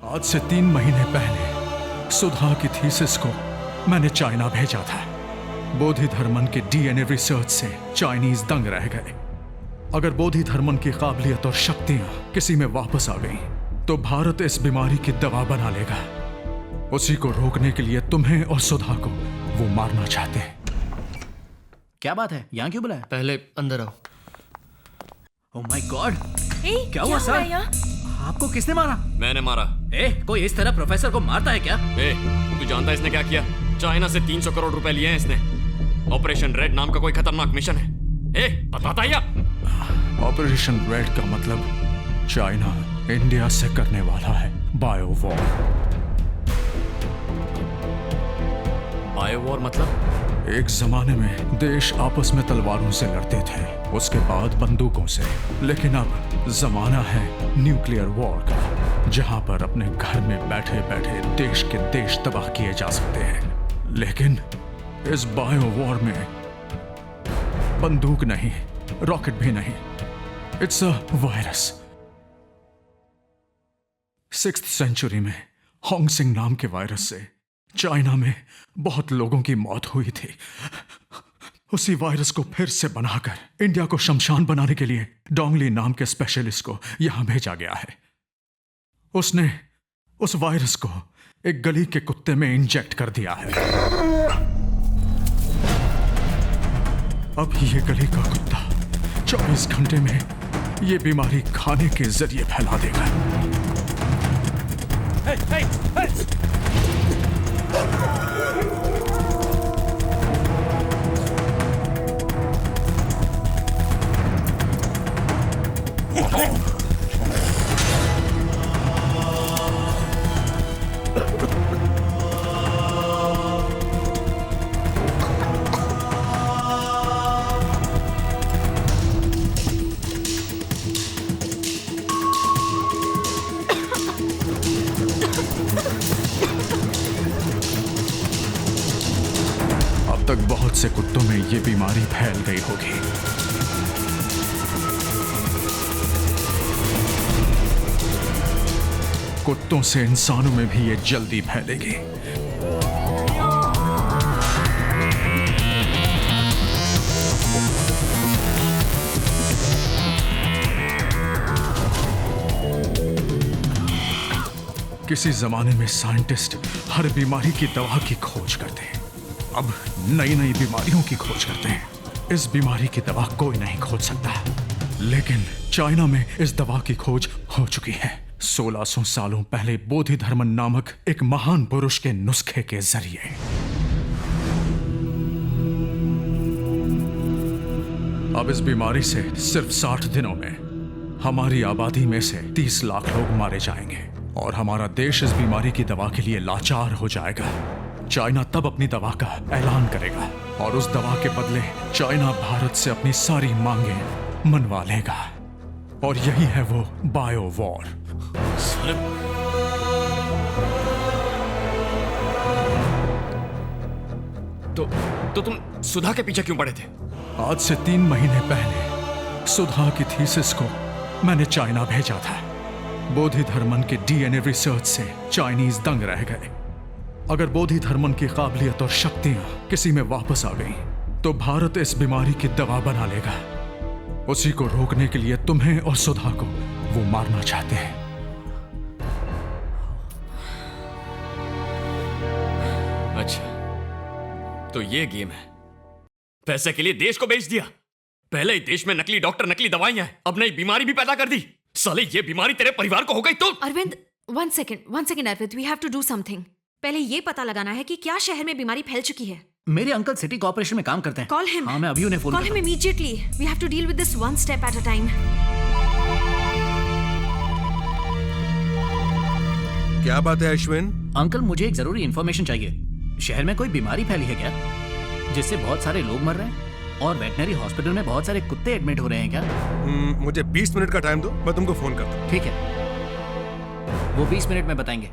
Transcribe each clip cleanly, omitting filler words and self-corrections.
आज से 3 महीने पहले सुधा की थीसिस को मैंने चाइना भेजा था। बोधिधर्मन के डीएनए रिसर्च से चाइनीज दंग रह गए। अगर बोधिधर्मन की काबिलियत और शक्तियां किसी में वापस आ गई तो भारत इस बीमारी की दवा बना लेगा। उसी को रोकने के लिए तुम्हें और सुधा को वो मारना चाहते हैं। क्या बात है, यहाँ क्यों बुलाया? पहले अंदर आओ। ओह माय गॉड, क्या हुआ सर? आपको किसने मारा? मैंने मारा। कोई इस तरह प्रोफेसर को मारता है क्या? तू जानता है इसने क्या किया? चाइना से 300 करोड़ रुपए लिए हैं इसने। ऑपरेशन रेड नाम का कोई खतरनाक मिशन है। बताता या? ऑपरेशन रेड का मतलब चाइना इंडिया से करने वाला है बायो वॉर। बायो वॉर मतलब? एक जमाने में देश आपस में तलवारों से लड़ते थे, उसके बाद बंदूकों से। लेकिन अब जमाना है न्यूक्लियर वॉर का, जहां पर अपने घर में बैठे बैठे देश के देश तबाह किए जा सकते हैं। लेकिन इस बायो वॉर में बंदूक नहीं, रॉकेट भी नहीं, it's a virus. 6th century में होंगसिंग नाम के वायरस से चाइना में बहुत लोगों की मौत हुई थी। उसी वायरस को फिर से बनाकर इंडिया को शमशान बनाने के लिए डोंगली नाम के स्पेशलिस्ट को यहां भेजा गया है। उसने उस वायरस को एक गली के कुत्ते में इंजेक्ट कर दिया है। अब ये गली का कुत्ता 24 घंटे में ये बीमारी खाने के जरिए फैला देगा। अब तक बहुत से कुत्तों में ये बीमारी फैल गई होगी। कुत्तों से इंसानों में भी ये जल्दी फैलेगी। किसी जमाने में साइंटिस्ट हर बीमारी की दवा की खोज करते हैं, अब नई नई बीमारियों की खोज करते हैं। इस बीमारी की दवा कोई नहीं खोज सकता, लेकिन चाइना में इस दवा की खोज हो चुकी है 1600 सालों पहले बोधिधर्मन नामक एक महान पुरुष के नुस्खे के जरिए। अब इस बीमारी से सिर्फ 60 दिनों में हमारी आबादी में से 30 लाख लोग मारे जाएंगे और हमारा देश इस बीमारी की दवा के लिए लाचार हो जाएगा। चाइना तब अपनी दवा का ऐलान करेगा और उस दवा के बदले चाइना भारत से अपनी सारी मांगें मनवा लेगा, और यही है वो बायो वॉर। तो तुम सुधा के पीछे क्यों पड़े थे? आज से 3 महीने पहले सुधा की थीसिस को मैंने चाइना भेजा था। बोधिधर्मन के डीएनए रिसर्च से चाइनीज दंग रह गए। अगर बोधिधर्मन की काबिलियत और शक्तियां किसी में वापस आ गई तो भारत इस बीमारी की दवा बना लेगा। उसी को रोकने के लिए तुम्हें और सुधा को वो मारना चाहते हैं। अच्छा, तो ये गेम है। पैसे के लिए देश को बेच दिया। पहले ही देश में नकली डॉक्टर, नकली दवाइयां हैं, अब नई बीमारी भी पैदा कर दी। साले, ये बीमारी तेरे परिवार को हो गई तो? Arvind, one second Arvind, we have to do something. पहले ये पता लगाना है कि क्या शहर में बीमारी फैल चुकी है। मेरे अंकल सिटी कॉर्पोरेशन में काम करते हैं। Call him. हाँ, मैं अभी उन्हें phone call him immediately. We have to deal with this one step at a time. क्या बात है अश्विन? अंकल, मुझे एक जरूरी इंफॉर्मेशन चाहिए। शहर में कोई बीमारी फैली है क्या, जिससे बहुत सारे लोग मर रहे हैं और वेटनरी हॉस्पिटल में बहुत सारे कुत्ते एडमिट हो रहे हैं क्या? मुझे 20 मिनट का टाइम दो, मैं तुमको फोन करता हूँ। ठीक है, वो 20 मिनट में बताएंगे।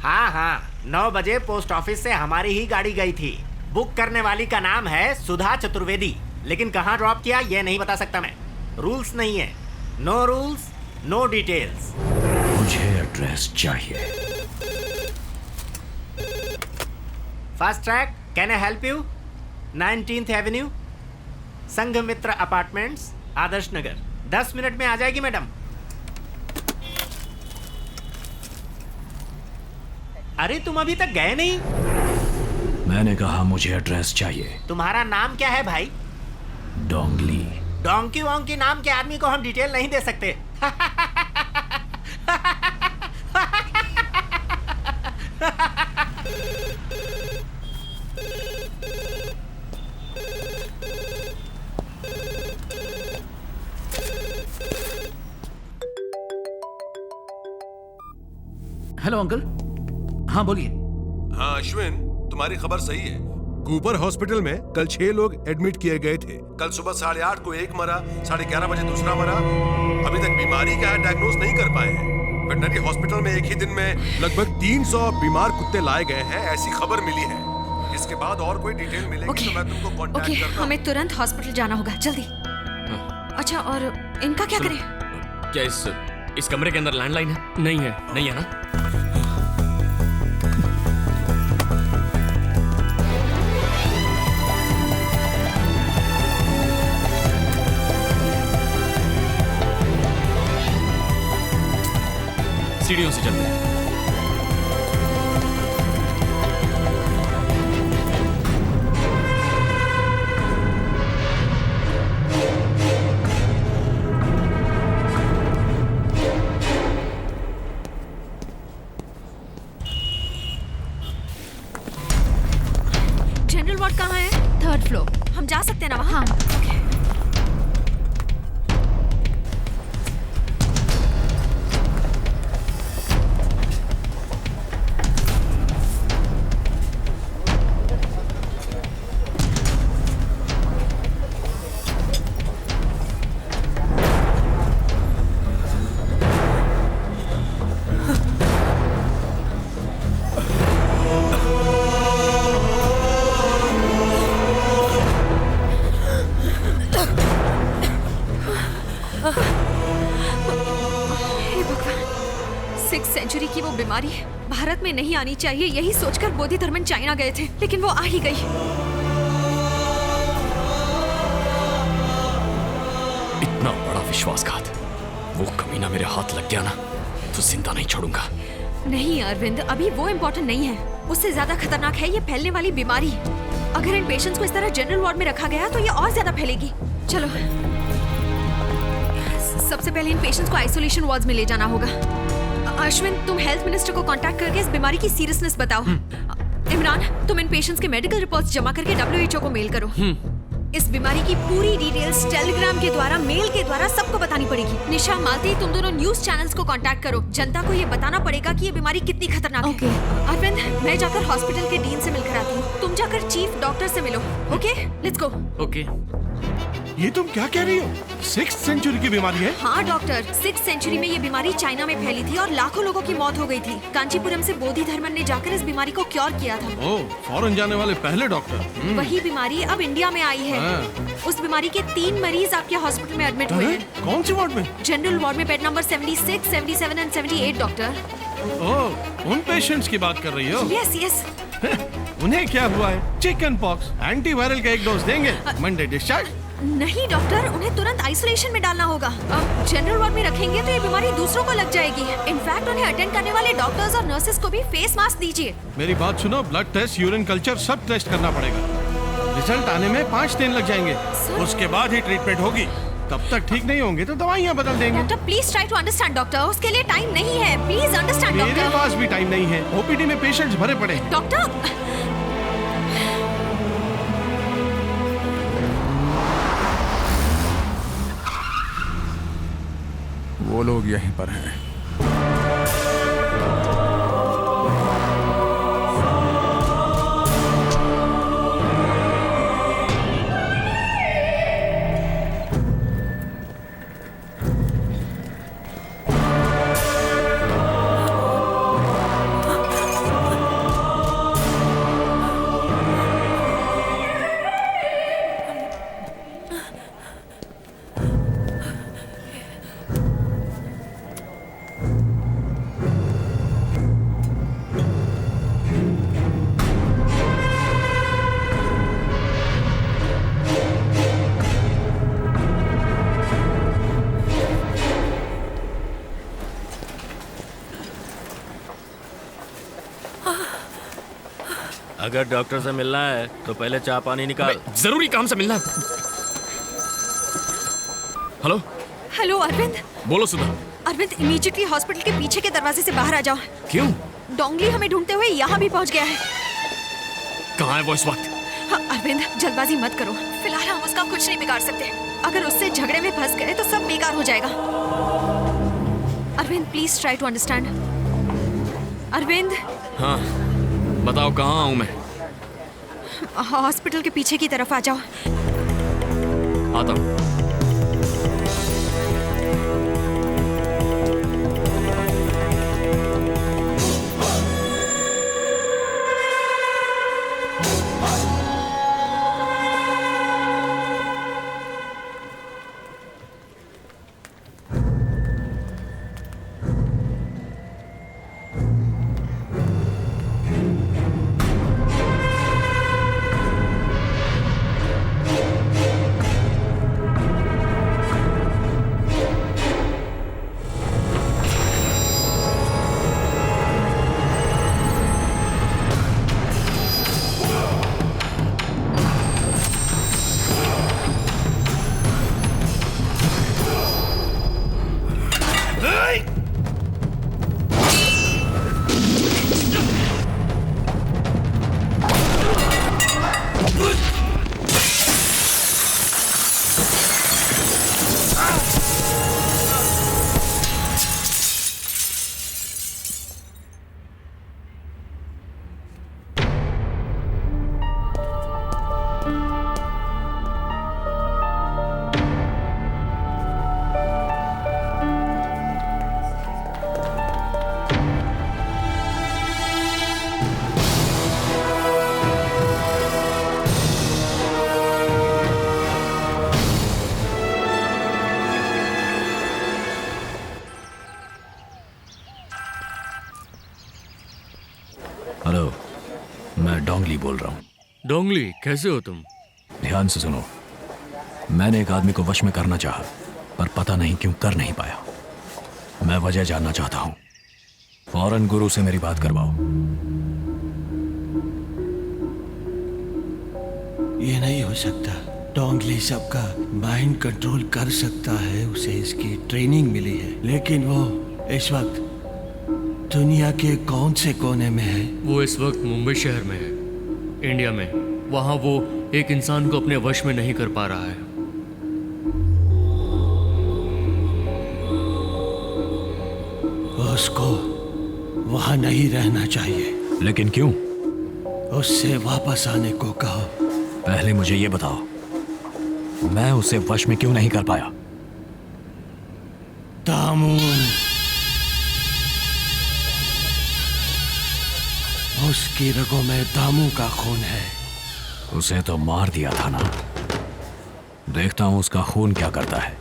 हाँ, 9 बजे पोस्ट ऑफिस से हमारी ही गाड़ी गई थी। बुक करने वाली का नाम है सुधा चतुर्वेदी, लेकिन कहाँ ड्रॉप किया ये नहीं बता सकता मैं। रूल्स नहीं है, नो रूल्स नो डिटेल्स। मुझे एड्रेस चाहिए। Fast track, can I help you? 19th Avenue, Sanghamitra apartments, Adarsh Nagar. 10 minute में आ जाएगी मैडम। अरे तुम अभी तक गए नहीं? मैंने कहा मुझे एड्रेस चाहिए। तुम्हारा नाम क्या है भाई? डोंगली। डोंकी वोंकी नाम के आदमी को हम डिटेल नहीं दे सकते। Hello uncle. हाँ बोलिए। हाँ अश्विन, तुम्हारी खबर सही है। कूपर हॉस्पिटल में कल 6 लोग एडमिट किए गए थे। कल सुबह 8:30 को एक मरा, 11:30 बजे दूसरा मरा। अभी तक बीमारी क्या है डायग्नोज नहीं कर पाए हैं। वेटनरी हॉस्पिटल में एक ही दिन में लगभग 300 बीमार कुत्ते लाए गए हैं, ऐसी खबर मिली है। इसके बाद और कोई डिटेल मिलेगी तो मैं तुमको कांटेक्ट करता हूं। हमें तुरंत हॉस्पिटल जाना होगा, जल्दी। अच्छा, और इनका क्या करें? क्या इस कमरे के अंदर लैंडलाइन है? नहीं है। नहीं है ना? सीढ़ियों से चलते हैं। जनरल वार्ड कहाँ है? 3rd floor. हम जा सकते हैं ना वहाँ? हाँ। सेंचुरी की वो बीमारी भारत में नहीं आनी चाहिए, यही सोचकर बोधि धर्मन चाइना गए थे, लेकिन वो आ ही गई। इतना बड़ा विश्वासघात, वो कमीना मेरे हाथ लग गया ना तो जिंदा नहीं छोड़ूंगा। नहीं अरविंद, अभी वो इम्पोर्टेंट नहीं है, उससे ज्यादा खतरनाक है ये फैलने वाली बीमारी। अगर इन पेशेंट्स को इस तरह जनरल वार्ड में रखा गया तो ये और ज्यादा फैलेगी। चलो, सबसे पहले इन पेशेंट्स को आइसोलेशन वार्ड्स में ले जाना होगा। अश्विन, तुम हेल्थ मिनिस्टर को कांटेक्ट करके इस बीमारी की सीरियसनेस बताओ। इमरान, तुम इन पेशेंट्स के मेडिकल रिपोर्ट्स जमा करके WHO को मेल करो। इस बीमारी की पूरी डिटेल्स टेलीग्राम के द्वारा, मेल के द्वारा सबको बतानी पड़ेगी। निशा, मालती, तुम दोनों न्यूज चैनल्स को कांटेक्ट करो। जनता को ये बताना पड़ेगा कि ये बीमारी कितनी खतरनाक है। अरविंद, मैं जाकर हॉस्पिटल के डीन से मिलकर आती हूँ, तुम जाकर चीफ डॉक्टर से मिलो। Okay, let's go. ओके। ये तुम क्या कह रही हो? 6th सेंचुरी की बीमारी है? हाँ डॉक्टर, 6th सेंचुरी में ये बीमारी चाइना में फैली थी और लाखों लोगों की मौत हो गई थी। कांचीपुरम से बोधि धर्मन ने जाकर इस बीमारी को क्योर किया था। ओह, फॉरेन जाने वाले पहले डॉक्टर। वही बीमारी अब इंडिया में आई है। उस बीमारी के 3 मरीज आपके हॉस्पिटल में एडमिट हुए हैं। कौन सी वार्ड में? जनरल वार्ड में बेड नंबर 76, 77 एंड 78 डॉक्टर। ओह, उन पेशेंट्स की बात कर रही हो? Yes yes. उन्हें क्या हुआ है? Chicken pox. एंटीवायरल का एक डोज देंगे, मंडे डिस्चार्ज। नहीं डॉक्टर, उन्हें तुरंत आइसोलेशन में डालना होगा। अब जनरल वार्ड में रखेंगे तो ये बीमारी दूसरों को लग जाएगी। इनफैक्ट उन्हें अटेंड करने वाले डॉक्टर्स और नर्सेस को भी फेस मास्क दीजिए। मेरी बात सुनो, ब्लड टेस्ट, यूरिन कल्चर सब टेस्ट करना पड़ेगा। रिजल्ट आने में 5 दिन लग जाएंगे, उसके बाद ही ट्रीटमेंट होगी। तब तक ठीक नहीं होंगे तो दवाइयाँ बदल देंगे। Doctor please try to understand doctor, उसके लिए टाइम नहीं है। प्लीज अंडरस्टैंड मेरे डॉक्टर। पास भी टाइम नहीं है, ओपीडी में पेशेंट्स भरे पड़े हैं। डॉक्टर, वो लोग यहीं पर हैं। अगर डॉक्टर से मिलना है तो पहले चाय पानी निकाल। जरूरी काम से मिलना है। Hello hello Arvind. बोलो सुधा। अरविंद इमीडिएटली हॉस्पिटल के पीछे के दरवाजे से बाहर आ जाओ। क्यों? डोंगली हमें ढूंढते हुए यहाँ भी पहुँच गया है। कहाँ है वो इस वक्त? हाँ, अरविंद जल्दबाजी मत करो, फिलहाल हम उसका कुछ नहीं बिगाड़ सकते। अगर उससे झगड़े में फंस गए तो सब बेकार हो जाएगा। Arvind please try to understand. Arvind. हाँ बताओ कहाँ हूँ मैं? हॉस्पिटल के पीछे की तरफ आ जाओ। आता हूँ। हेलो, मैं डोंगली बोल रहा हूँ। डोंगली कैसे हो तुम? ध्यान से सुनो। मैंने एक आदमी को वश में करना चाहा, पर पता नहीं क्यों कर नहीं पाया। मैं वजह जानना चाहता हूँ। फौरन गुरु से मेरी बात करवाओ। ये नहीं हो सकता। डोंगली सबका माइंड कंट्रोल कर सकता है, उसे इसकी ट्रेनिंग मिली है, लेकिन वो इस वक्त दुनिया के कौन से कोने में है? वो इस वक्त मुंबई शहर में है, इंडिया में। वहाँ वो एक इंसान को अपने वश में नहीं कर पा रहा है। उसको वहाँ नहीं रहना चाहिए। लेकिन क्यों? उससे वापस आने को कहो। पहले मुझे ये बताओ, मैं उसे वश में क्यों नहीं कर पाया? दामू, उसकी रगों में दामू का खून है। उसे तो मार दिया था ना। देखता हूं उसका खून क्या करता है।